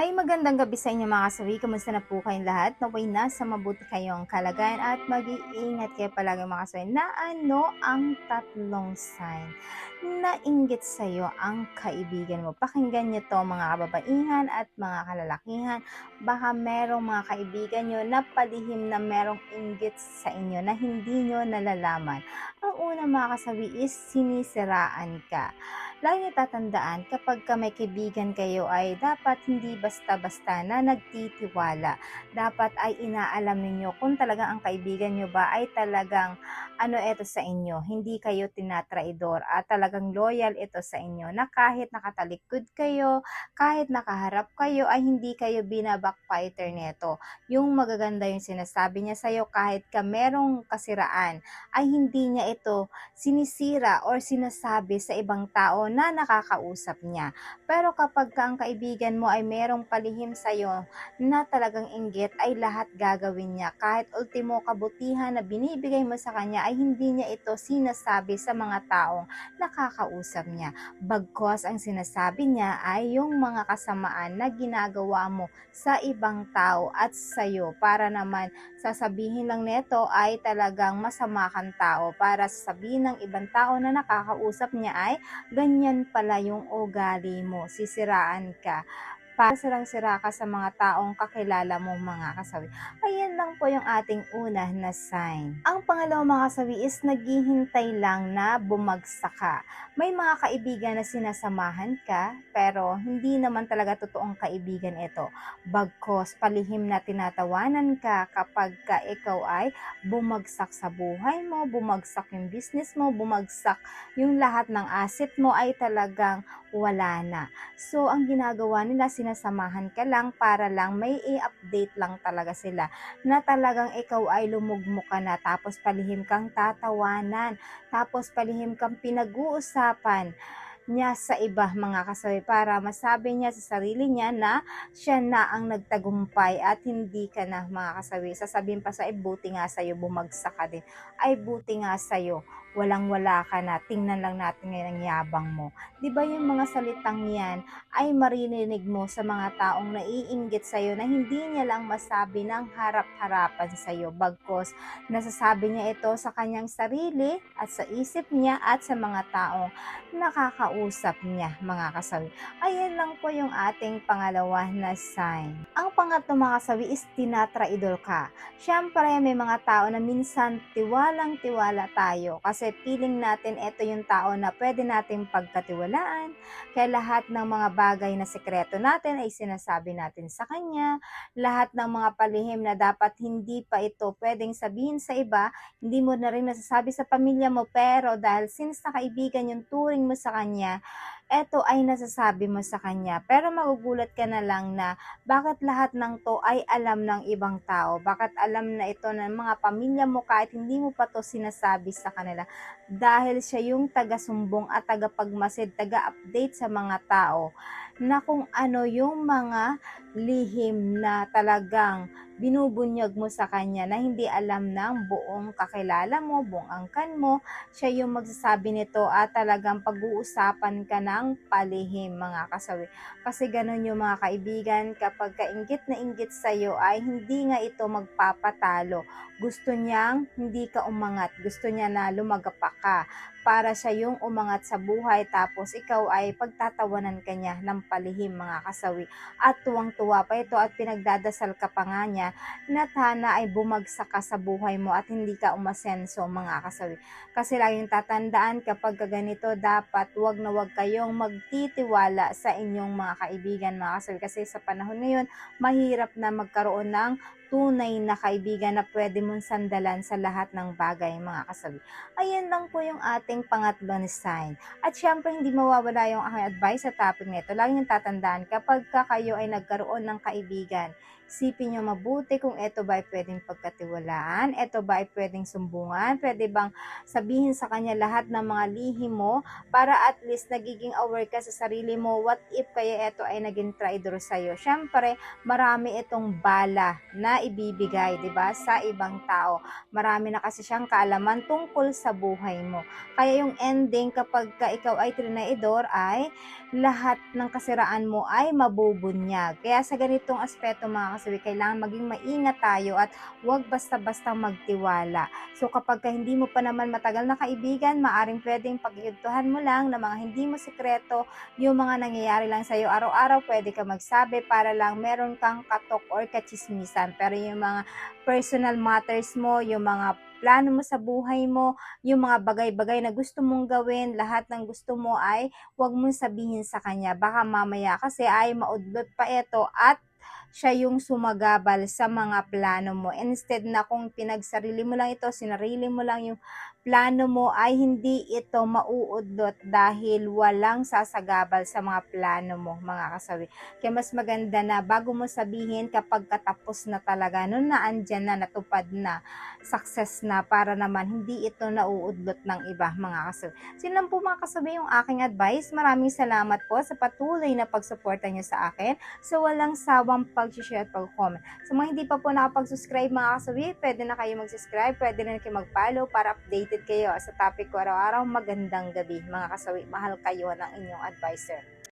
Ay magandang gabi sa inyo mga kasawi. Kamusta na po kayong lahat? Naway nasa mabuti kayong kalagayan at mag-iingat kayo palagi mga kasawi na ano ang tatlong sign na inggit sa'yo ang kaibigan mo. Pakinggan nyo to mga kababaihan at mga kalalakihan. Baka merong mga kaibigan nyo na palihim na merong inggit sa inyo na hindi nyo nalalaman. Ang una mga kasawi is sinisiraan ka. Lagi niyo tatandaan kapag may kaibigan kayo ay dapat hindi basta-basta na nagtitiwala. Dapat ay inaalam ninyo kung talagang ang kaibigan nyo ba ay talagang ito sa inyo. Hindi kayo tinatraidor at talagang loyal ito sa inyo na kahit nakatalikod kayo, kahit nakaharap kayo ay hindi kayo binabackfighter neto. Yung magaganda yung sinasabi niya sa'yo kahit ka merong kasiraan ay hindi niya ito sinisira or sinasabi sa ibang tao na nakakausap niya. Pero kapag ang kaibigan mo ay merong palihim sa'yo na talagang inggit ay lahat gagawin niya. Kahit ultimo kabutihan na binibigay mo sa kanya ay hindi niya ito sinasabi sa mga taong nakakausap niya. Bagkos ang sinasabi niya ay yung mga kasamaan na ginagawa mo sa ibang tao at sa'yo para naman sasabihin lang neto ay talagang masama kang tao para sabihin ng ibang tao na nakakausap niya ay ganyan pala yung ugali mo, sisiraan ka para sirang-sira ka sa mga taong kakilala mo mga kasawi. Ayan lang po yung ating una na sign. Ang pangalawa mga kasawi is naghihintay lang na bumagsak ka. May mga kaibigan na sinasamahan ka pero hindi naman talaga totoong kaibigan ito. Bagkos palihim na tinatawanan ka kapag ka ikaw ay bumagsak sa buhay mo, bumagsak yung business mo, bumagsak yung lahat ng asset mo ay talagang wala na. So, ang ginagawa nila, sinasamahan ka lang para lang may i-update lang talaga sila na talagang ikaw ay lumugmok ka na tapos palihim kang tatawanan, tapos palihim kang pinag-uusapan niya sa iba mga kasawi para masabi niya sa sarili niya na siya na ang nagtagumpay at hindi ka na mga kasawi. Sasabihin pa sa buti nga sa'yo, bumagsak ka din. Ay buti nga sa'yo, walang-wala ka na. Tingnan lang natin ngayon ang yabang mo. 'Di ba yung mga salitang yan ay maririnig mo sa mga taong naiinggit sa'yo na hindi niya lang masabi ng harap-harapan sa'yo. Bagkos nasasabi niya ito sa kanyang sarili at sa isip niya at sa mga taong nakakausap niya mga kasawi. Ayan lang po yung ating pangalawa na sign. Ang pangatlo mga kasawi is tinatraidor ka. Siyempre may mga tao na minsan tiwalang-tiwala tayo kasi feeling natin ito yung tao na pwede natin pagkatiwalaan. Kaya lahat ng mga bagay na sekreto natin ay sinasabi natin sa kanya. Lahat ng mga palihim na dapat hindi pa ito pwedeng sabihin sa iba, hindi mo na rin nasasabi sa pamilya mo pero dahil since nakaibigan yung turing mo sa kanya, eto ay nasasabi mo sa kanya. Pero magugulat ka na lang na bakit lahat ng to ay alam ng ibang tao? Bakit alam na ito ng mga pamilya mo kahit hindi mo pa to sinasabi sa kanila? Dahil siya yung taga-sumbong at taga-pagmasid, taga-update sa mga tao na kung ano yung mga lihim na talagang binubunyag mo sa kanya na hindi alam ng buong kakilala mo, buong angkan mo, siya yung magsasabi nito at talagang pag-uusapan ka ng palihim mga kasawi. Kasi ganun yung mga kaibigan kapag kainggit na inggit sa'yo ay hindi nga ito magpapatalo. Gusto niyang hindi ka umangat, gusto niya na lumagapa ka para siya yung umangat sa buhay tapos ikaw ay pagtatawanan ka niya ng palihim mga kasawi. At tuwang-tuwa pa ito at pinagdadasal ka pa nga niya na sana ay bumagsak ka sa buhay mo at hindi ka umasenso mga kasawi. Kasi laging tatandaan kapag ganito dapat wag na wag kayong magtitiwala sa inyong mga kaibigan mga kasawi. Kasi sa panahon ngayon mahirap na magkaroon ng tunay na kaibigan na pwede mong sandalan sa lahat ng bagay mga kasawi. Ayan lang po yung ating pangatlo na sign. At syempre hindi mawawala yung aking advice sa topic nito. Lagi niyong tatandaan kapag kayo ay nagkaroon ng kaibigan, isipin niyo mabuti kung ito ba ay pwedeng pagkatiwalaan, ito ba ay pwedeng sumbungan, pwede bang sabihin sa kanya lahat ng mga lihim mo para at least nagiging aware ka sa sarili mo, what if kaya ito ay naging traidor sa'yo. Syempre, marami itong bala na maibibigay, 'di ba, sa ibang tao. Marami na kasi siyang kaalaman tungkol sa buhay mo. Kaya yung ending kapag ka ikaw ay trinaidor ay lahat ng kasiraan mo ay mabubunyag. Kaya sa ganitong aspeto mga kasawi, kailangan maging maingat tayo at huwag basta-basta magtiwala. So kapag ka hindi mo pa naman matagal na kaibigan, maaring pwedeng pagkwentuhan mo lang ng mga hindi mo sikreto, yung mga nangyayari lang sa'yo araw-araw, pwede ka magsabi para lang meron kang katok or kachismisan. Pero yung mga personal matters mo, yung mga plano mo sa buhay mo, yung mga bagay-bagay na gusto mong gawin, lahat ng gusto mo ay huwag mong sabihin sa kanya. Baka mamaya kasi ay maudlot pa ito at siya yung sumagabal sa mga plano mo. Instead na kung pinagsarili mo lang ito, sinarili mo lang yung plano mo, ay hindi ito mauudlot dahil walang sasagabal sa mga plano mo, mga kasawi. Kaya mas maganda na bago mo sabihin kapag katapos na talaga, nun na andyan na, natupad na, success na, para naman hindi ito nauudlot ng iba, mga kasawi. So yun lang po mga kasabi yung aking advice. Maraming salamat po sa patuloy na pagsuporta nyo sa akin, sa walang sawang pag-share at pag-comment. Sa mga hindi pa po nakapag-subscribe mga kasabi, pwede na kayo mag-subscribe, pwede na kayo mag-follow para updated kayo sa topic ko araw-araw. Magandang gabi mga kasawi, mahal kayo ng inyong advisor.